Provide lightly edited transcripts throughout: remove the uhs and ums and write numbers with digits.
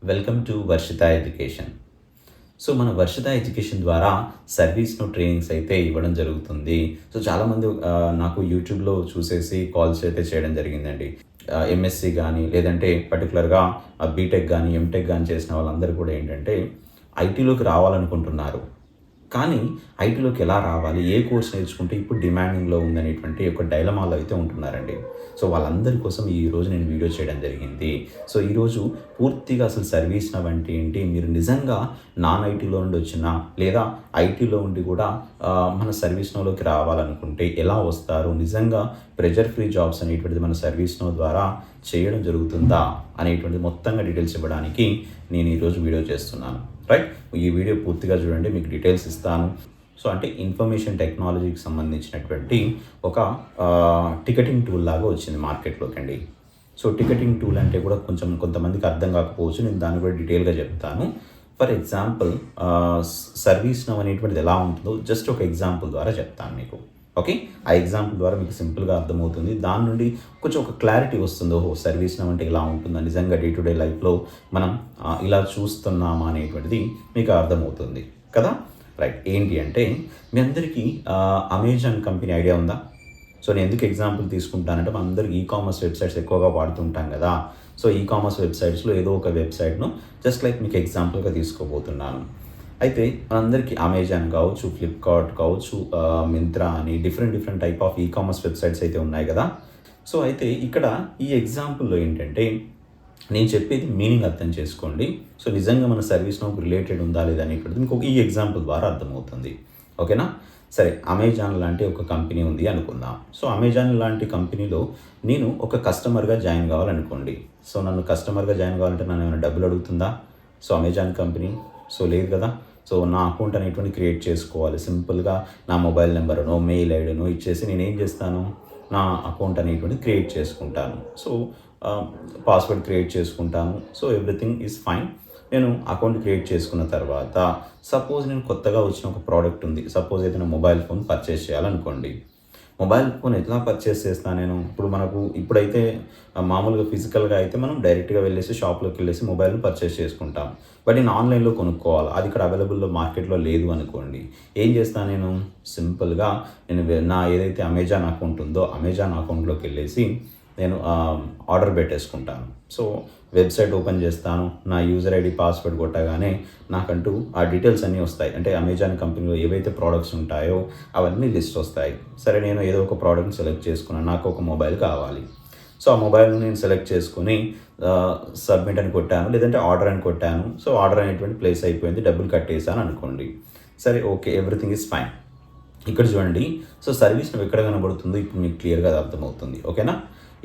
Welcome to Varshita education. So మన Varshita education ద్వారా సర్వీస్‌ను trainings అయితే ఇవ్వడం జరుగుతుంది. సో చాలామంది నాకు యూట్యూబ్‌లో చూసేసి కాల్స్ అయితే చేయడం జరిగిందండి. ఎంఎస్‌సి గానీ, లేదంటే పర్టిక్యులర్‌గా బీటెక్ గానీ, ఎంటెక్ గానీ చేసిన వాళ్ళందరూ కూడా ఏంటంటే ఐటీలోకి రావాలనుకుంటున్నారు. కానీ ఐటీలోకి ఎలా రావాలి? ఏ కోర్స్ నేర్చుకుంటే ఇప్పుడు డిమాండింగ్‌లో ఉందనేటువంటి ఒక డైలమాలో అయితే ఉంటున్నారండి. సో వాళ్ళందరి కోసం ఈరోజు నేను వీడియో చేయడం జరిగింది. సో ఈరోజు పూర్తిగా అసలు సర్వీస్ నవ్ అంటే ఏంటి? మీరు నిజంగా నాన్ ఐటీలో నుండి వచ్చినా లేదా ఐటీలో ఉండి కూడా మన సర్వీస్ నవ్‌లోకి రావాలనుకుంటే ఎలా వస్తారు? నిజంగా ప్రెషర్ ఫ్రీ జాబ్స్ అనేటువంటిది మన సర్వీస్ నవ్ ద్వారా చేయడం జరుగుతుందా? అనేటువంటిది మొత్తంగా డీటెయిల్స్ ఇవ్వడానికి నేను ఈరోజు వీడియో చేస్తున్నాను. రైట్, ఈ వీడియో పూర్తిగా చూడండి, మీకు డీటెయిల్స్ ఇస్తాను. సో అంటే ఇన్ఫర్మేషన్ టెక్నాలజీకి సంబంధించినటువంటి ఒక టికెటింగ్ టూల్ లాగా వచ్చింది మార్కెట్లోకి అండి. సో టికెటింగ్ టూల్ అంటే కూడా కొంతమందికి అర్థం కాకపోవచ్చు, నేను దాన్ని కూడా డీటెయిల్గా చెప్తాను. ఫర్ ఎగ్జాంపుల్ సర్వీస్ నవ్ అనేటువంటిది ఎలా ఉంటుందో జస్ట్ ఒక ఎగ్జాంపుల్ ద్వారా చెప్తాను మీకు. ఓకే, ఆ ఎగ్జాంపుల్ ద్వారా మీకు సింపుల్గా అర్థమవుతుంది. దాని నుండి కొంచెం ఒక క్లారిటీ వస్తుంది. ఓహో, సర్వీస్ నవ్ అంటే ఇలా ఉంటుందా, నిజంగా డే టు డే లైఫ్లో మనం ఇలా చూస్తున్నామా అనేటువంటిది మీకు అర్థమవుతుంది కదా. రైట్, ఏంటి అంటే మీ అందరికీ అమెజాన్ కంపెనీ ఐడియా ఉందా? సో నేను ఎందుకు ఎగ్జాంపుల్ తీసుకుంటానంటే మన అందరికి కామర్స్ వెబ్సైట్స్ ఎక్కువగా వాడుతుంటాం కదా. సో కామర్స్ వెబ్సైట్స్లో ఏదో ఒక వెబ్సైట్ను జస్ట్ లైక్ మీకు ఎగ్జాంపుల్గా తీసుకోబోతున్నాను. అయితే మనందరికీ అమెజాన్ కావచ్చు, ఫ్లిప్కార్ట్ కావచ్చు, మింత్రా అని different type of commerce websites అయితే ఉన్నాయి కదా. సో అయితే ఇక్కడ ఈ ఎగ్జాంపుల్లో ఏంటంటే నేను చెప్పేది మీనింగ్ అర్థం చేసుకోండి. సో నిజంగా మన సర్వీస్ నవ్వుకు రిలేటెడ్ ఉందా లేదా అనేటువంటిది మీకు ఈ ఎగ్జాంపుల్ ద్వారా అర్థమవుతుంది. ఓకేనా? సరే, అమెజాన్ లాంటి ఒక కంపెనీ ఉంది అనుకుందాం. సో అమెజాన్ లాంటి కంపెనీలో నేను ఒక కస్టమర్గా జాయిన్ కావాలనుకోండి. సో నన్ను కస్టమర్గా జాయిన్ కావాలంటే నన్ను ఏమైనా డబ్బులు అడుగుతుందా? సో అమెజాన్ కంపెనీ సో లేదు కదా. సో నా అకౌంట్ అనేటువంటి క్రియేట్ చేసుకోవాలి. సింపుల్గా నా మొబైల్ నెంబర్నో మెయిల్ ఐడినో ఇచ్చేసి నేను ఏం చేస్తాను, నా అకౌంట్ అనేటువంటి క్రియేట్ చేసుకుంటాను. సో పాస్వర్డ్ క్రియేట్ చేసుకుంటాను. So everything is fine. నేను అకౌంట్ క్రియేట్ చేసుకున్న తర్వాత సపోజ్ నేను కొత్తగా వచ్చిన ఒక ప్రోడక్ట్ ఉంది. సపోజ్ ఏదైనా మొబైల్ ఫోన్ పర్చేస్ చేయాలనుకోండి. మొబైల్ ఫోన్ ఎట్లా పర్చేస్ చేస్తాను నేను? ఇప్పుడైతే మామూలుగా ఫిజికల్గా అయితే మనం డైరెక్ట్గా వెళ్ళేసి షాప్లోకి వెళ్ళేసి మొబైల్ని పర్చేస్ చేసుకుంటాం. బట్ నేను ఆన్లైన్లో కొనుక్కోవాలి, అది ఇక్కడ అవైలబుల్లో మార్కెట్లో లేదు అనుకోండి. ఏం చేస్తాను నేను? సింపుల్గా నేను నా ఏదైతే అమెజాన్ అకౌంట్ ఉందో అమెజాన్ అకౌంట్లోకి వెళ్ళేసి నేను ఆర్డర్ పెట్టేసుకుంటాను. సో వెబ్సైట్ ఓపెన్ చేస్తాను, నా యూజర్ ఐడి పాస్వర్డ్ కొట్టగానే నాకంటూ ఆ డీటెయిల్స్ అన్నీ వస్తాయి. అంటే అమెజాన్ కంపెనీలో ఏవైతే ప్రోడక్ట్స్ ఉంటాయో అవన్నీ లిస్ట్ వస్తాయి. సరే, నేను ఏదో ఒక ప్రోడక్ట్ని సెలెక్ట్ చేసుకున్నాను, నాకు ఒక మొబైల్ కావాలి. సో ఆ మొబైల్ని నేను సెలెక్ట్ చేసుకుని సబ్మిట్ అని కొట్టాను, లేదంటే ఆర్డర్ అని కొట్టాను. సో ఆర్డర్ అనేటువంటి ప్లేస్ అయిపోయింది, డబ్బులు కట్టేసాను అనుకోండి. సరే, ఓకే, ఎవ్రీథింగ్ ఈజ్ ఫైన్. ఇక్కడ చూడండి, సో సర్వీస్ ఎక్కడ కనబడుతుందో ఇప్పుడు మీకు క్లియర్గా అర్థమవుతుంది. ఓకేనా?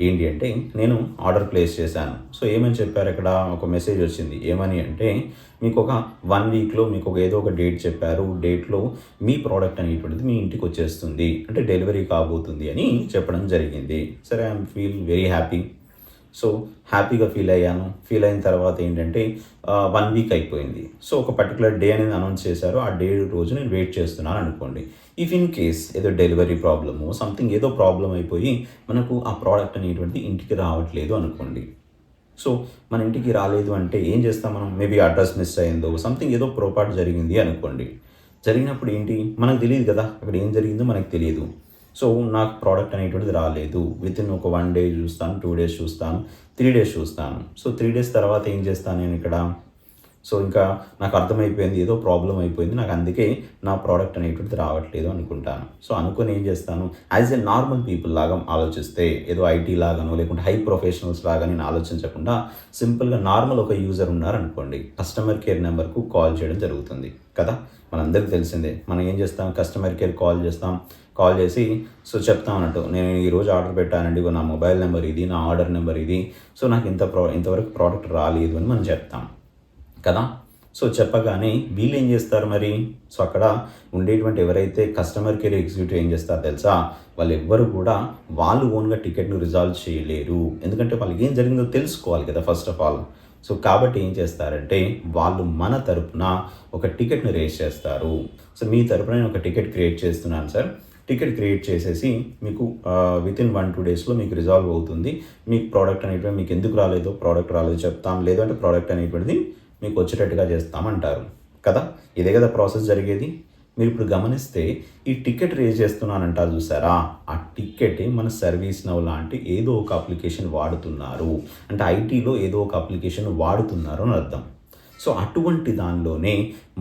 ఏంటి అంటే నేను ఆర్డర్ ప్లేస్ చేశాను. సో ఏమని చెప్పారు, ఇక్కడ ఒక మెసేజ్ వచ్చింది. ఏమని అంటే మీకు ఒక 1 వీక్లో మీకు ఏదో ఒక డేట్ చెప్పారు, డేట్లో మీ ప్రోడక్ట్ అనేటువంటిది మీ ఇంటికి వచ్చేస్తుంది, అంటే డెలివరీ కాబోతుంది అని చెప్పడం జరిగింది. సరే, I'm feel very happy. So హ్యాపీగా ఫీల్ అయ్యాను. ఫీల్ అయిన తర్వాత ఏంటంటే 1 వీక్ అయిపోయింది. సో ఒక పర్టికులర్ డే అనేది అనౌన్స్ చేశారు. ఆ డే రోజు నేను వెయిట్ చేస్తున్నాను అనుకోండి. ఇఫ్ ఇన్ కేస్ ఏదో డెలివరీ ప్రాబ్లము సంథింగ్ ఏదో ప్రాబ్లం అయిపోయి మనకు ఆ ప్రోడక్ట్ అనేటువంటి ఇంటికి రావట్లేదు అనుకోండి. సో మన ఇంటికి రాలేదు అంటే ఏం చేస్తాం మనం? మేబీ అడ్రస్ మిస్ అయిందో సంథింగ్ ఏదో పొరపాటు జరిగింది అనుకోండి. జరిగినప్పుడు ఏంటి, మనకు తెలియదు కదా, అక్కడ ఏం జరిగిందో మనకు తెలియదు. సో నాకు ప్రోడక్ట్ అనేటువంటిది రాలేదు. వితిన్ ఒక 1 డే చూస్తాను, 2 డేస్ చూస్తాను, 3 డేస్ చూస్తాను. సో 3 డేస్ తర్వాత ఏం చేస్తాను నేను ఇక్కడ? సో ఇంకా నాకు అర్థమైపోయింది ఏదో ప్రాబ్లం అయిపోయింది, నాకు అందుకే నా ప్రోడక్ట్ అనేటువంటిది రావట్లేదు అనుకుంటాను. సో అనుకొని ఏం చేస్తాను, యాజ్ ఎ నార్మల్ పీపుల్ లాగా ఆలోచిస్తే, ఏదో ఐటీ లాగానో లేకుంటే హై ప్రొఫెషనల్స్ లాగా నేను ఆలోచించకుండా సింపుల్గా నార్మల్ ఒక యూజర్ ఉన్నారనుకోండి, కస్టమర్ కేర్ నెంబర్కు కాల్ చేయడం జరుగుతుంది కదా. మనందరికీ తెలిసిందే. మనం ఏం చేస్తాం, కస్టమర్ కేర్ కాల్ చేస్తాం. కాల్ చేసి సో చెప్తాం అన్నట్టు, నేను ఈరోజు ఆర్డర్ పెట్టానండి, నా మొబైల్ నెంబర్ ఇది, నా ఆర్డర్ నెంబర్ ఇది, సో నాకు ఇంతవరకు ప్రోడక్ట్ రాలేదు అని మనం చెప్తాం కదా. సో చెప్పగానే వీళ్ళు ఏం చేస్తారు మరి? సో అక్కడ ఉండేటువంటి ఎవరైతే కస్టమర్ కేర్ ఎగ్జిక్యూటివ్ ఏం చేస్తారు తెలుసా? వాళ్ళు ఎవ్వరు కూడా వాళ్ళు ఓన్గా టికెట్ను రిజాల్వ్ చేయలేరు. ఎందుకంటే వాళ్ళకి ఏం జరిగిందో తెలుసుకోవాలి కదా ఫస్ట్ ఆఫ్ ఆల్. సో కాబట్టి ఏం చేస్తారంటే వాళ్ళు మన తరపున ఒక టికెట్ని రేస్ చేస్తారు. సో మీ తరపున నేను ఒక టికెట్ క్రియేట్ చేస్తున్నాను సార్, టికెట్ క్రియేట్ చేసేసి మీకు వితిన్ 1-2 డేస్లో మీకు రిజాల్వ్ అవుతుంది. మీకు ప్రోడక్ట్ అనేటువంటి మీకు ఎందుకు రాలేదో ప్రోడక్ట్ రాలేదో చెప్తాం, లేదంటే ప్రోడక్ట్ అనేటువంటిది మీకు వచ్చేటట్టుగా చేస్తామంటారు కదా. ఇదే కదా ప్రాసెస్ జరిగేది. మీరు ఇప్పుడు గమనిస్తే ఈ టికెట్ రేజ్ చేస్తున్నానంటారు చూసారా, ఆ టికెట్ మన సర్వీస్ నౌ లాంటి ఏదో ఒక అప్లికేషన్ వాడుతున్నారు, అంటే ఐటీలో ఏదో ఒక అప్లికేషన్ వాడుతున్నారు అని అర్థం. సో అటువంటి దానిలోనే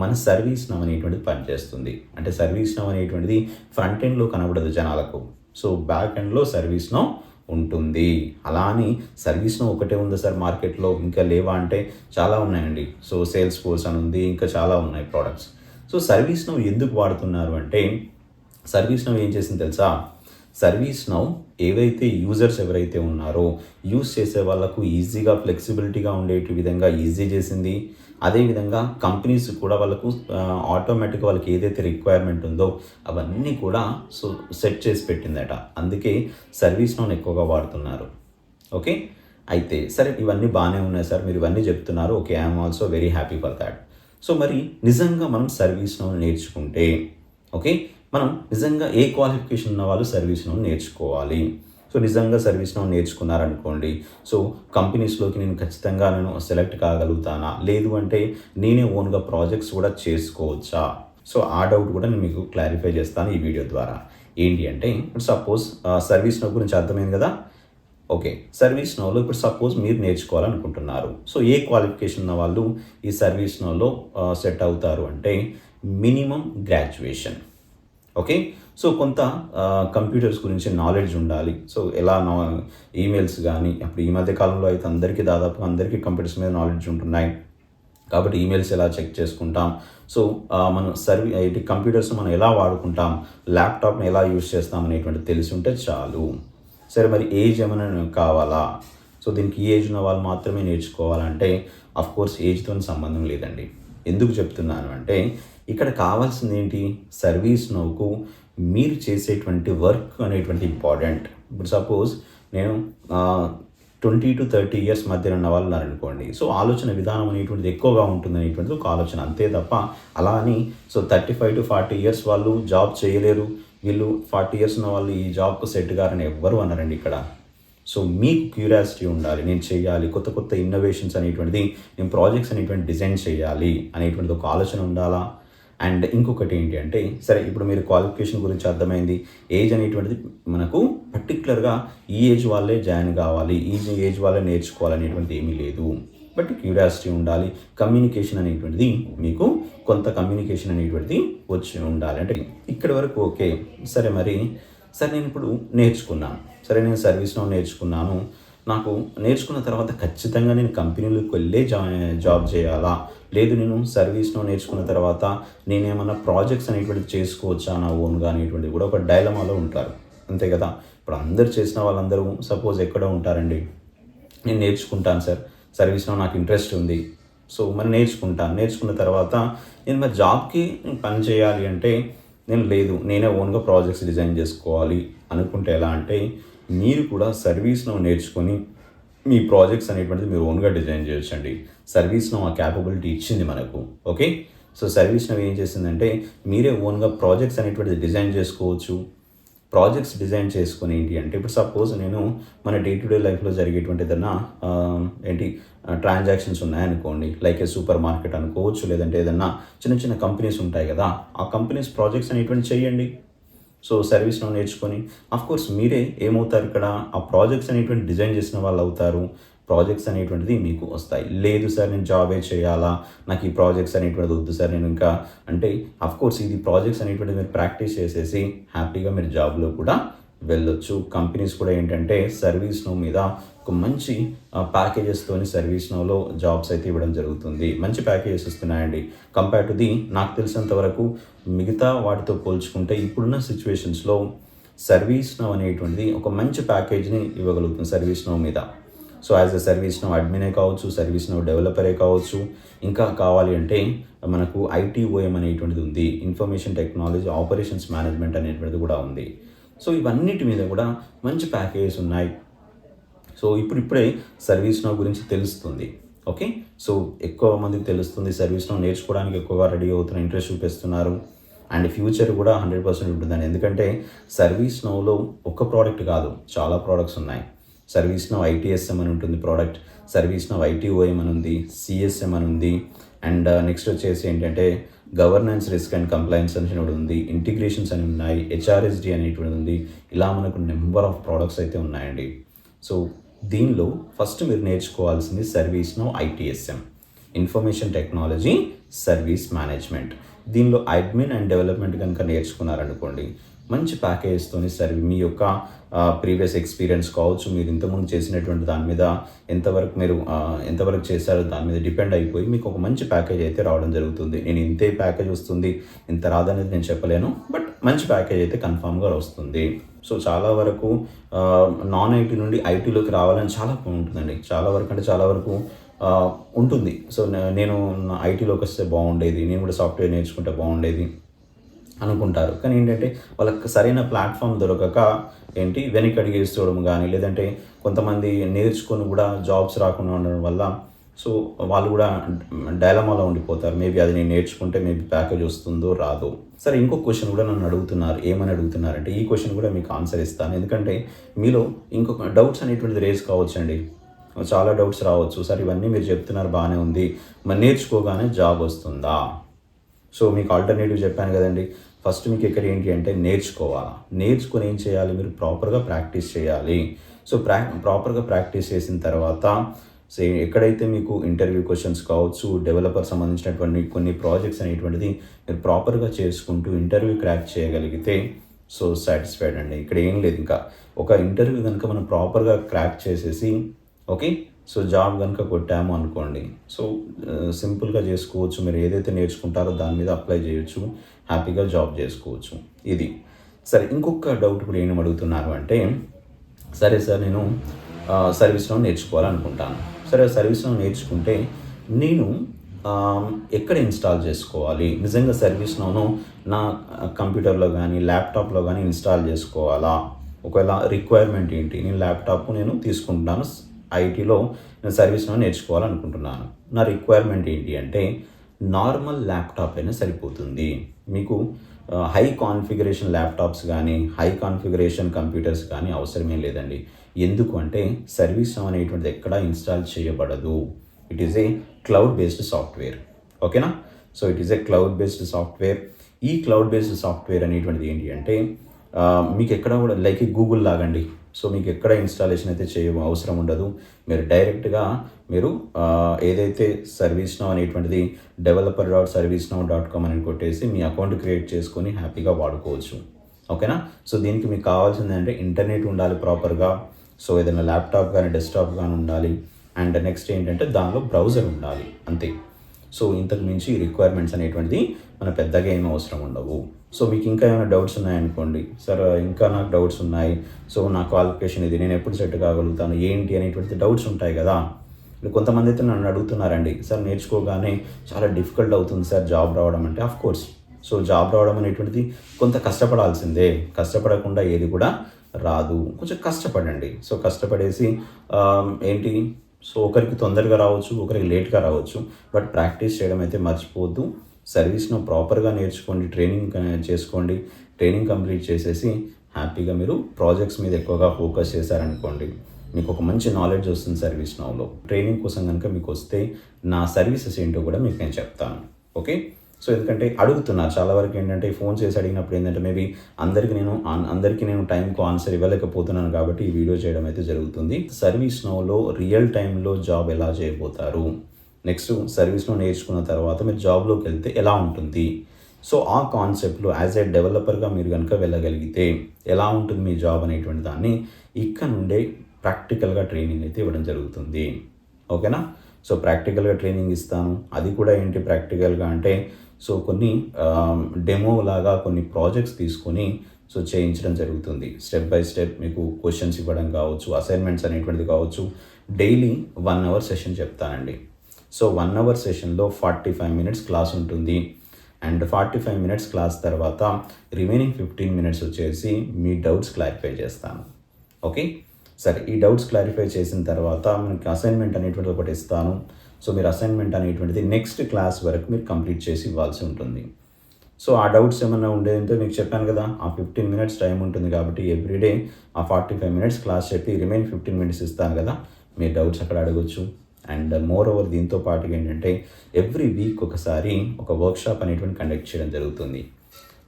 మన సర్వీస్ నౌ అనేటువంటిది పనిచేస్తుంది. అంటే సర్వీస్ నౌ అనేటువంటిది ఫ్రంట్ ఎండ్లో కనబడదు జనాలకు, సో బ్యాక్ ఎండ్లో సర్వీస్ నౌ ఉంటుంది. అలా అని సర్వీస్ నౌ ఒకటే ఉందా సార్ మార్కెట్లో, ఇంకా లేవా అంటే చాలా ఉన్నాయండి. సో సేల్స్ ఫోర్స్ అని ఉంది, ఇంకా చాలా ఉన్నాయి ప్రోడక్ట్స్. సో సర్వీస్ నౌ ఎందుకు వాడుతున్నారు అంటే, సర్వీస్ నౌ ఏం చేసింది తెలుసా, సర్వీస్ నౌ ఏవైతే యూజర్స్ ఎవరైతే ఉన్నారో యూజ్ చేసే వాళ్ళకు ఈజీగా ఫ్లెక్సిబిలిటీగా ఉండేటి విధంగా ఈజీ చేసింది. అదేవిధంగా కంపెనీస్ కూడా వాళ్ళకు ఆటోమేటిక్గా వాళ్ళకి ఏదైతే రిక్వైర్మెంట్ ఉందో అవన్నీ కూడా సో సెట్ చేసి పెట్టిందట. అందుకే సర్వీస్ నౌని ఎక్కువగా వాడుతున్నారు. ఓకే, అయితే సరే ఇవన్నీ బాగానే ఉన్నాయి సార్, మీరు ఇవన్నీ చెప్తున్నారు. Okay, I'm also very happy for that. So మరి నిజంగా మనం సర్వీస్ నౌ నేర్చుకుంటే, ఓకే, మనం నిజంగా ఏ క్వాలిఫికేషన్ ఉన్న వాళ్ళు సర్వీస్ నౌ నేర్చుకోవాలి. సో నిజంగా సర్వీస్ నౌ నేర్చుకున్నారనుకోండి, సో కంపెనీస్లోకి నేను ఖచ్చితంగా సెలెక్ట్ కాగలుగుతానా, లేదు అంటే నేనే ఓన్గా ప్రాజెక్ట్స్ కూడా చేసుకోవచ్చా. సో ఆ డౌట్ కూడా నేను మీకు క్లారిఫై చేస్తాను ఈ వీడియో ద్వారా. ఏంటి అంటే, సపోజ్ సర్వీస్ నౌ గురించి అర్థమైంది కదా. ఓకే, సర్వీస్ నౌలో ఇప్పుడు సపోజ్ మీరు నేర్చుకోవాలనుకుంటున్నారు. సో ఏ క్వాలిఫికేషన్ ఉన్న వాళ్ళు ఈ సర్వీస్ నౌలో సెట్ అవుతారు అంటే, మినిమం గ్రాడ్యుయేషన్. ఓకే, సో కొంత కంప్యూటర్స్ గురించి నాలెడ్జ్ ఉండాలి. సో ఎలా ఈమెయిల్స్ కానీ, అప్పుడు ఈ మధ్య కాలంలో అయితే దాదాపు అందరికీ కంప్యూటర్స్ మీద నాలెడ్జ్ ఉంటున్నాయి కాబట్టి ఈమెయిల్స్ ఎలా చెక్ చేసుకుంటాం, సో మనం కంప్యూటర్స్ మనం ఎలా వాడుకుంటాం, ల్యాప్టాప్ని ఎలా యూజ్ చేస్తాం అనేటువంటి తెలిసి ఉంటే చాలు. సరే మరి ఏజ్ ఏమైనా కావాలా, సో దీనికి ఈ ఏజ్ ఉన్న వాళ్ళు మాత్రమే నేర్చుకోవాలంటే కోర్స్ ఏజ్తో సంబంధం లేదండి. ఎందుకు చెప్తున్నాను అంటే, ఇక్కడ కావాల్సింది ఏంటి, సర్వీస్ నౌకు మీరు చేసేటువంటి వర్క్ అనేటువంటి ఇంపార్టెంట్. ఇప్పుడు సపోజ్ నేను 20-30 ఇయర్స్ మధ్యన ఉన్న వాళ్ళు ఉన్నారనుకోండి, సో ఆలోచన విధానం అనేటువంటిది ఎక్కువగా ఉంటుంది అనేటువంటిది ఒక ఆలోచన, అంతే తప్ప అలా అని సో 35-40 ఇయర్స్ వాళ్ళు జాబ్ చేయలేరు, వీళ్ళు 40 ఇయర్స్ ఉన్న వాళ్ళు ఈ జాబ్కు సెట్ గారని ఎవ్వరు అన్నారండి ఇక్కడ. సో మీకు క్యూరియాసిటీ ఉండాలి, నేను చేయాలి, కొత్త కొత్త ఇన్నోవేషన్స్ అనేటువంటిది, నేను ప్రాజెక్ట్స్ అనేటువంటి డిజైన్ చేయాలి అనేటువంటిది ఒక ఆలోచన ఉండాలా. అండ్ ఇంకొకటి ఏంటి అంటే, సరే ఇప్పుడు మీరు క్వాలిఫికేషన్ గురించి అర్థమైంది, ఏజ్ అనేటువంటిది మనకు పర్టికులర్గా ఈ ఏజ్ వాళ్ళే జాయిన్ కావాలి, ఈ ఏజ్ వాళ్ళే నేర్చుకోవాలనేటువంటిది ఏమీ లేదు. బట్ క్యూరియాసిటీ ఉండాలి, కమ్యూనికేషన్ అనేటువంటిది మీకు కొంత కమ్యూనికేషన్ అనేటువంటిది వచ్చి ఉండాలి. అంటే ఇక్కడి వరకు ఓకే. సరే నేను ఇప్పుడు నేర్చుకున్నాను, సరే నేను సర్వీస్ నౌ నేర్చుకున్నాను, నాకు నేర్చుకున్న తర్వాత ఖచ్చితంగా నేను కంపెనీలకు వెళ్ళే జాబ్ చేయాలా, లేదు నేను సర్వీస్ నౌ నేర్చుకున్న తర్వాత నేనేమన్నా ప్రాజెక్ట్స్ అనేటువంటిది చేసుకోవచ్చా నా ఓన్గా అనేటువంటిది కూడా ఒక డైలమాలో ఉంటారు, అంతే కదా. ఇప్పుడు అందరు చేసిన వాళ్ళందరూ సపోజ్ ఎక్కడ ఉంటారండి, నేను నేర్చుకుంటాను సార్, సర్వీస్ నౌ నాకు ఇంట్రెస్ట్ ఉంది, సో మరి నేర్చుకున్న తర్వాత నేను మరి జాబ్కి పని చేయాలి అంటే నేనే ఓన్గా ప్రాజెక్ట్స్ డిజైన్ చేసుకోవాలి అనుకుంటే ఎలా అంటే, మీరు కూడా సర్వీస్ నౌ నేర్చుకొని మీ ప్రాజెక్ట్స్ అనేటువంటిది మీరు ఓన్గా డిజైన్ చేయొచ్చండి. సర్వీస్ నౌ ఆ క్యాపబిలిటీ ఇచ్చింది మనకు. ఓకే, సో సర్వీస్ నౌ ఏం చేసిందంటే, మీరే ఓన్గా ప్రాజెక్ట్స్ అనేటువంటిది డిజైన్ చేసుకోవచ్చు. ప్రాజెక్ట్స్ డిజైన్ చేసుకుని ఏంటి అంటే, ఇప్పుడు సపోజ్ నేను మన డే టు డే లైఫ్లో జరిగేటువంటి ఏదన్నా ట్రాన్సాక్షన్స్ ఉన్నాయనుకోండి, లైక్ ఏ సూపర్ మార్కెట్ అనుకోవచ్చు, లేదంటే ఏదన్నా చిన్న చిన్న కంపెనీస్ ఉంటాయి కదా, ఆ కంపెనీస్ ప్రాజెక్ట్స్ అనేటువంటి చేయండి. సో సర్వీస్ నౌ నేర్చుకొని కోర్స్ మీరే ఏమవుతారు ఇక్కడ, ఆ ప్రాజెక్ట్స్ అనేటువంటి డిజైన్ చేసిన వాళ్ళు అవుతారు. ప్రాజెక్ట్స్ అనేటువంటిది మీకు వస్తాయి. లేదు సార్ నేను జాబే చేయాలా, నాకు ఈ ప్రాజెక్ట్స్ అనేటువంటిది వద్దు సార్, నేను ఇంకా అంటే కోర్స్ ఇది ప్రాజెక్ట్స్ అనేటువంటిది మీరు ప్రాక్టీస్ చేసేసి హ్యాపీగా మీరు జాబ్లో కూడా వెళ్ళొచ్చు. కంపెనీస్ కూడా ఏంటంటే సర్వీస్ నౌ మీద ఒక మంచి ప్యాకేజెస్తోని సర్వీస్ నౌలో జాబ్స్ అయితే ఇవ్వడం జరుగుతుంది. మంచి ప్యాకేజెస్ వస్తున్నాయండి. కంపేర్ టు ది నాకు తెలిసినంత వరకు మిగతా వాటితో పోల్చుకుంటే ఇప్పుడున్న సిచ్యువేషన్స్లో సర్వీస్ నౌ అనేటువంటిది ఒక మంచి ప్యాకేజ్ని ఇవ్వగలుగుతుంది సర్వీస్ నౌ మీద. So as a service now అడ్మినే కావచ్చు, సర్వీస్ నౌ డెవలపరే కావచ్చు, ఇంకా కావాలి అంటే మనకు ITOM అనేటువంటిది ఉంది, ఇన్ఫర్మేషన్ టెక్నాలజీ ఆపరేషన్స్ మేనేజ్మెంట్ అనేటువంటిది కూడా ఉంది. సో ఇవన్నిటి మీద కూడా మంచి ప్యాకేజెస్ ఉన్నాయి. సో ఇప్పుడే సర్వీస్ నౌ గురించి తెలుస్తుంది. ఓకే, సో ఎక్కువ మందికి తెలుస్తుంది, సర్వీస్ నౌ నేర్చుకోవడానికి ఎక్కువగా రెడీ అవుతున్న ఇంట్రెస్ట్ చూపిస్తున్నారు. అండ్ ఫ్యూచర్ కూడా 100% ఉంటుందండి. ఎందుకంటే సర్వీస్ నౌలో ఒక్క ప్రోడక్ట్ కాదు, చాలా ప్రోడక్ట్స్ ఉన్నాయి. సర్వీస్ నౌ ఐటీఎస్ఎం అని ఉంటుంది ప్రోడక్ట్, సర్వీస్ నౌ ఐటీఓఎం అని ఉంది, సిఎస్ఎం అని ఉంది, అండ్ నెక్స్ట్ వచ్చేసి ఏంటంటే గవర్నెన్స్ రిస్క్ అండ్ కంప్లైన్స్ అని ఒకటి ఉంది, ఇంటిగ్రేషన్స్ అని ఉన్నాయి, హెచ్ఆర్ఎస్డి అనేటువంటిది ఉంది. ఇలా మనకు నెంబర్ ఆఫ్ ప్రోడక్ట్స్ అయితే ఉన్నాయండి. సో దీనిలో ఫస్ట్ మీరు నేర్చుకోవాల్సింది service now ITSM, information technology service management. దీనిలో అడ్మిన్ అండ్ డెవలప్మెంట్ కనుక నేర్చుకున్నారనుకోండి, మంచి ప్యాకేజెస్తోని మీ యొక్క ప్రీవియస్ ఎక్స్పీరియన్స్ కావచ్చు, మీరు ఇంతకుముందు చేసినటువంటి దాని మీద ఎంతవరకు చేశారో దాని మీద డిపెండ్ అయిపోయి మీకు ఒక మంచి ప్యాకేజ్ అయితే రావడం జరుగుతుంది. నేను ఇంతే ప్యాకేజ్ వస్తుంది, ఇంత రాదనేది నేను చెప్పలేను, బట్ మంచి ప్యాకేజ్ అయితే కన్ఫామ్గా వస్తుంది. సో చాలా వరకు నాన్ ఐటీ నుండి ఐటీలోకి రావాలని చాలా ఉంటుందండి, చాలా వరకు అంటే చాలా వరకు ఉంటుంది. సో నేను ఐటీలోకి వస్తే బాగుండేది, నేను కూడా సాఫ్ట్వేర్ నేర్చుకుంటే బాగుండేది అనుకుంటారు. కానీ ఏంటంటే వాళ్ళకి సరైన ప్లాట్ఫామ్ దొరకక వెనకడుగు వేసుకోవడం కానీ, లేదంటే కొంతమంది నేర్చుకొని కూడా జాబ్స్ రాకుండా ఉండడం వల్ల సో వాళ్ళు కూడా డైలమాలో ఉండిపోతారు. మేబీ అది నేను నేర్చుకుంటే మేబీ ప్యాకేజ్ వస్తుందో రాదో. సరే, ఇంకొక క్వశ్చన్ కూడా నన్ను అడుగుతున్నారు. ఏమని అడుగుతున్నారంటే, ఈ క్వశ్చన్ కూడా మీకు ఆన్సర్ ఇస్తాను. ఎందుకంటే మీలో ఇంకొక డౌట్స్ అనేటువంటిది రేస్ కావచ్చండి, చాలా డౌట్స్ రావచ్చు. సార్ ఇవన్నీ మీరు చెప్తున్నారు బాగానే ఉంది, మరి నేర్చుకోగానే జాబ్ వస్తుందా? సో మీకు ఆల్టర్నేటివ్ చెప్పాను కదండి. ఫస్ట్ మీకు ఇక్కడ ఏంటి అంటే నేర్చుకోవాలా, నేర్చుకొని ఏం చేయాలి, మీరు ప్రాపర్గా ప్రాక్టీస్ చేయాలి. సో ప్రాపర్గా ప్రాక్టీస్ చేసిన తర్వాత ఎక్కడైతే మీకు ఇంటర్వ్యూ క్వశ్చన్స్ కావచ్చు, డెవలపర్ సంబంధించినటువంటి కొన్ని ప్రాజెక్ట్స్ అనేటువంటిది మీరు ప్రాపర్గా చేసుకుంటూ ఇంటర్వ్యూ క్రాక్ చేయగలిగితే సో సాటిస్ఫైడ్ అండి. ఇక్కడ ఏం లేదు, ఇంకా ఒక ఇంటర్వ్యూ కనుక మనం ప్రాపర్గా క్రాక్ చేసేసి ఓకే, సో జాబ్ కనుక కొట్టాము అనుకోండి, సో సింపుల్గా చేసుకోవచ్చు. మీరు ఏదైతే నేర్చుకుంటారో దాని మీద అప్లై చేయొచ్చు, హ్యాపీగా జాబ్ చేసుకోవచ్చు. ఇది సరే. ఇంకొక డౌట్ కూడా ఏం అడుగుతున్నారు అంటే, సరే సార్ నేను సర్వీస్లో నేర్చుకోవాలనుకుంటాను. సరే, సర్వీస్లో నేర్చుకుంటే నేను ఎక్కడ ఇన్స్టాల్ చేసుకోవాలి? నిజంగా సర్వీస్లోను నా కంప్యూటర్లో కానీ ల్యాప్టాప్లో కానీ ఇన్స్టాల్ చేసుకోవాలా? ఒకవేళ రిక్వైర్మెంట్ ఏంటి? నేను ల్యాప్టాప్ తీసుకుంటున్నాను, ఐటీలో నేను సర్వీస్లో నేర్చుకోవాలనుకుంటున్నాను. నా రిక్వైర్మెంట్ ఏంటి అంటే నార్మల్ ల్యాప్టాప్ అయినా సరిపోతుంది. మీకు హై కాన్ఫిగరేషన్ ల్యాప్టాప్స్ కానీ హై కాన్ఫిగరేషన్ కంప్యూటర్స్ కానీ అవసరమే లేదండి. ఎందుకు అంటే సర్వీస్ అనేటువంటిది ఎక్కడా ఇన్స్టాల్ చేయబడదు. It is a cloud based software. ఓకేనా? So it is a cloud based software. ఈ క్లౌడ్ బేస్డ్ సాఫ్ట్వేర్ అనేటువంటిది ఏంటి అంటే మీకు ఎక్కడ కూడా లైక్ గూగుల్ లాగండి. సో మీకు ఎక్కడ ఇన్స్టాలేషన్ అయితే అవసరం ఉండదు. మీరు డైరెక్ట్గా ఏదైతే సర్వీస్నౌ అనేటువంటిది developer.servicenow.com అని కొట్టేసి మీ అకౌంట్ క్రియేట్ చేసుకొని హ్యాపీగా వాడుకోవచ్చు. ఓకేనా? సో దీనికి మీకు కావాల్సింది అంటే ఇంటర్నెట్ ఉండాలి ప్రాపర్గా. సో ఏదైనా ల్యాప్టాప్ కానీ డెస్క్టాప్ కానీ ఉండాలి. అండ్ నెక్స్ట్ ఏంటంటే దానిలో బ్రౌజర్ ఉండాలి, అంతే. సో ఇంతకు మించి రిక్వైర్మెంట్స్ అనేటువంటిది మన పెద్దగా ఏమీ అవసరం ఉండవు. సో మీకు ఇంకా ఏమైనా డౌట్స్ ఉన్నాయనుకోండి, సార్ ఇంకా నాకు డౌట్స్ ఉన్నాయి, సో నా క్వాలిఫికేషన్ ఇది, నేను ఎప్పుడు సెట్ కాగలుగుతాను ఏంటి అనేటువంటి డౌట్స్ ఉంటాయి కదా. కొంతమంది అయితే నన్ను అడుగుతున్నారండి, సార్ నేర్చుకోగానే చాలా డిఫికల్ట్ అవుతుంది సార్ జాబ్ రావడం అంటే. ఆఫ్ కోర్స్, సో జాబ్ రావడం అనేటువంటిది కొంత కష్టపడాల్సిందే, కష్టపడకుండా ఏది కూడా రాదు. కొంచెం కష్టపడండి. సో కష్టపడేసి సో ఒకరికి తొందరగా రావచ్చు, ఒకరికి లేట్గా రావచ్చు, బట్ ప్రాక్టీస్ చేయడం అయితే మర్చిపోవద్దు. సర్వీస్ను ప్రాపర్గా నేర్చుకోండి, ట్రైనింగ్ చేసుకోండి. ట్రైనింగ్ కంప్లీట్ చేసేసి హ్యాపీగా మీరు ప్రాజెక్ట్స్ మీద ఎక్కువగా ఫోకస్ చేశారనుకోండి, మీకు ఒక మంచి నాలెడ్జ్ వస్తుంది సర్వీస్నౌలో. ట్రైనింగ్ కోసం కనుక మీకు వస్తే నా సర్వీసెస్ ఏంటో కూడా మీకు నేను చెప్తాను. ఓకే? సో ఎందుకంటే అడుగుతున్నారు చాలా వరకు ఏంటంటే ఫోన్ చేసి అడిగినప్పుడు ఏంటంటే మేబీ అందరికీ నేను టైంకు ఆన్సర్ ఇవ్వలేకపోతున్నాను కాబట్టి ఈ వీడియో చేయడం అయితే జరుగుతుంది. సర్వీస్నౌలో రియల్ టైంలో జాబ్ ఎలా చేయబోతారు, నెక్స్ట్ సర్వీస్నౌ నేర్చుకున్న తర్వాత మీరు జాబ్లోకి వెళ్తే ఎలా ఉంటుంది, సో ఆ కాన్సెప్ట్లో యాజ్ ఏ డెవలపర్గా మీరు కనుక వెళ్ళగలిగితే ఎలా ఉంటుంది మీ జాబ్ అనేటువంటి దాన్ని ఇక్కడ నుండే ప్రాక్టికల్గా ట్రైనింగ్ అయితే ఇవ్వడం జరుగుతుంది. ఓకేనా? సో ప్రాక్టికల్గా ట్రైనింగ్ ఇస్తాను. అది కూడా ఏంటి ప్రాక్టికల్గా అంటే సో కొన్ని డెమో లాగా కొన్ని ప్రాజెక్ట్స్ తీసుకొని సో చేయించడం జరుగుతుంది. స్టెప్ బై స్టెప్ మీకు క్వశ్చన్స్ ఇవ్వడం కావచ్చు, అసైన్మెంట్స్ అనేటువంటిది కావచ్చు. డైలీ 1 అవర్ సెషన్ చెప్తానండి. సో 1 అవర్ సెషన్లో 45 మినిట్స్ క్లాస్ ఉంటుంది. అండ్ 45 మినిట్స్ క్లాస్ తర్వాత రిమైనింగ్ 15 మినిట్స్ వచ్చేసి మీ డౌట్స్ క్లారిఫై చేస్తాను. ఓకే? సరే, ఈ డౌట్స్ క్లారిఫై చేసిన తర్వాత మనకి అసైన్మెంట్ అనేటువంటిది ఒకటి ఇస్తాను. సో మీరు అసైన్మెంట్ అనేటువంటిది నెక్స్ట్ క్లాస్ వరకు మీరు కంప్లీట్ చేసి ఇవ్వాల్సి ఉంటుంది. సో ఆ డౌట్స్ ఏమన్నా ఉండేదంటే మీకు చెప్పాను కదా, ఆ 15 మినిట్స్ టైం ఉంటుంది కాబట్టి ఎవ్రీడే ఆ 45 మినిట్స్ క్లాస్ చెప్పి రిమైన్ 15 మినిట్స్ ఇస్తాను కదా, మీ డౌట్స్ అక్కడ అడగొచ్చు. అండ్ మోర్ ఓవర్ దీంతో పాటుగా ఏంటంటే ఎవ్రీ వీక్ ఒకసారి ఒక వర్క్షాప్ అనేటువంటి కండక్ట్ చేయడం జరుగుతుంది.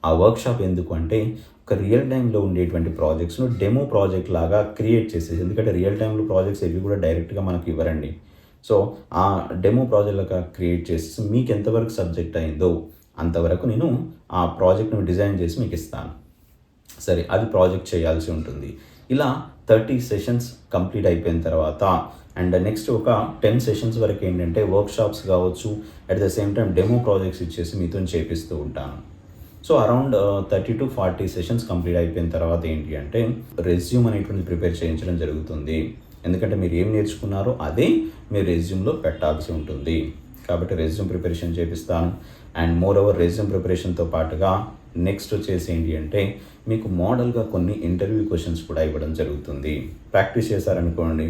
ఆ వర్క్షాప్ ఎందుకు అంటే ఒక రియల్ టైంలో ఉండేటువంటి ప్రాజెక్ట్స్ను డెమో ప్రాజెక్ట్ లాగా క్రియేట్ చేసేసి, ఎందుకంటే రియల్ టైంలో ప్రాజెక్ట్స్ ఏవి కూడా డైరెక్ట్గా మనకు ఇవ్వరండి. సో ఆ డెమో ప్రాజెక్ట్ లాగా క్రియేట్ చేసి మీకు ఎంతవరకు సబ్జెక్ట్ అయిందో అంతవరకు నేను ఆ ప్రాజెక్ట్ను డిజైన్ చేసి మీకు ఇస్తాను. సరే, అది ప్రాజెక్ట్ చేయాల్సి ఉంటుంది. ఇలా 30 సెషన్స్ కంప్లీట్ అయిపోయిన తర్వాత అండ్ నెక్స్ట్ ఒక 10 సెషన్స్ వరకు ఏంటంటే వర్క్షాప్స్ కావచ్చు, at the same time demo projects ఇచ్చేసి మీతో చేపిస్తూ ఉంటాను. So around 30 to 40 sessions complete అయిపోయిన తర్వాత ఏంటి అంటే రెజ్యూమ్ అనేటువంటి ప్రిపేర్ చేయించడం జరుగుతుంది. ఎందుకంటే మీరు ఏం నేర్చుకున్నారో అదే మీరు రెజ్యూమ్లో పెట్టాల్సి ఉంటుంది. కాబట్టి రెజ్యూమ్ ప్రిపరేషన్ చేపిస్తాను. అండ్ మోర్ ఓవర్ రెజ్యూమ్ ప్రిపరేషన్తో పాటుగా నెక్స్ట్ వచ్చేసి ఏంటి అంటే మీకు మోడల్గా కొన్ని ఇంటర్వ్యూ క్వశ్చన్స్ కూడా ఇవ్వడం జరుగుతుంది. ప్రాక్టీస్ చేశారనుకోండి,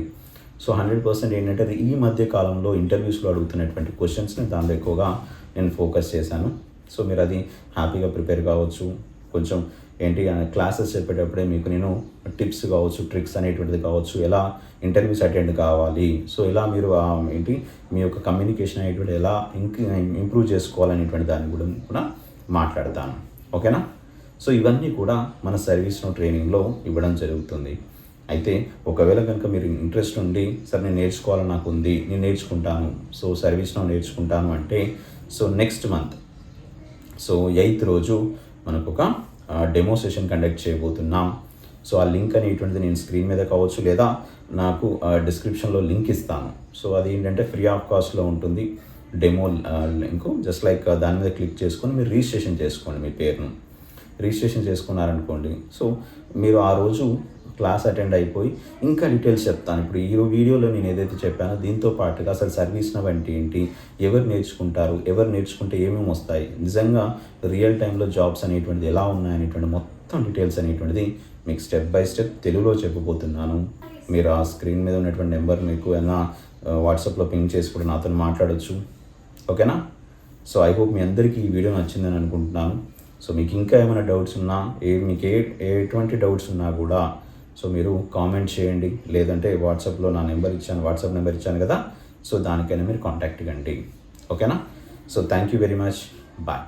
సో 100% ఏంటంటే ఈ మధ్య కాలంలో ఇంటర్వ్యూస్లో అడుగుతున్నటువంటి క్వశ్చన్స్ని దానిలో ఎక్కువగా నేను ఫోకస్ చేశాను. సో మీరు అది హ్యాపీగా ప్రిపేర్ కావచ్చు. కొంచెం ఏంటి క్లాసెస్ చెప్పేటప్పుడే మీకు నేను టిప్స్ కావచ్చు, ట్రిక్స్ అనేటువంటిది కావచ్చు, ఎలా ఇంటర్వ్యూస్ అటెండ్ కావాలి, సో ఎలా మీరు ఏంటి మీ యొక్క కమ్యూనికేషన్ అనేటువంటి ఎలా ఇంప్రూవ్ చేసుకోవాలనేటువంటి దాన్ని కూడా మాట్లాడతాను. ఓకేనా? సో ఇవన్నీ కూడా మన సర్వీస్‌నో ట్రైనింగ్లో ఇవ్వడం జరుగుతుంది. అయితే ఒకవేళ కనుక మీరు ఇంట్రెస్ట్ ఉండి, సార్ నేను నేర్చుకోవాలని నాకు ఉంది, నేను నేర్చుకుంటాను, సో సర్వీస్‌నో నేర్చుకుంటాను అంటే so next month so 8th రోజు మనకు ఒక డెమో సెషన్ కండక్ట్ చేయబోతున్నాం. సో ఆ లింక్ అనేటువంటిది నేను స్క్రీన్ మీద కావచ్చు లేదా నాకు డిస్క్రిప్షన్లో లింక్ ఇస్తాను. సో అది ఏంటంటే ఫ్రీ ఆఫ్ కాస్ట్లో ఉంటుంది డెమో లింకు. జస్ట్ లైక్ దాని మీద క్లిక్ చేసుకొని మీరు రిజిస్ట్రేషన్ చేసుకోండి. మీ పేరును రిజిస్ట్రేషన్ చేసుకున్నారనుకోండి, సో మీరు ఆ రోజు క్లాస్ అటెండ్ అయిపోయి ఇంకా డీటెయిల్స్ చెప్తాను. ఇప్పుడు ఈ వీడియోలో నేను ఏదైతే చెప్పానో దీంతో పాటుగా అసలు సర్వీస్ నవ్ అంటే ఏంటి, ఎవరు నేర్చుకుంటారు, ఎవరు నేర్చుకుంటే ఏమేమి వస్తాయి, నిజంగా రియల్ టైంలో జాబ్స్ అనేటువంటిది ఎలా ఉన్నాయనేటువంటి మొత్తం డీటెయిల్స్ అనేటువంటిది మీకు స్టెప్ బై స్టెప్ తెలుగులో చెప్పబోతున్నాను. మీరు ఆ స్క్రీన్ మీద ఉన్నటువంటి నెంబర్ మీకు ఏమైనా వాట్సాప్లో పింగ్ చేసి కూడా నాతో మాట్లాడవచ్చు. ఓకేనా? సో ఐ హోప్ మీ అందరికీ ఈ వీడియో నచ్చిందని అనుకుంటున్నాను. సో మీకు ఇంకా ఏమైనా డౌట్స్ ఉన్నా, మీకు ఎటువంటి డౌట్స్ ఉన్నా కూడా సో మీరు కామెంట్ చేయండి, లేదంటే వాట్సాప్లో నా నెంబర్ ఇచ్చాను, వాట్సాప్ నెంబర్ ఇచ్చాను కదా, సో దానికైనా మీరు కాంటాక్ట్ కండి. ఓకేనా? So thank you very much. Bye.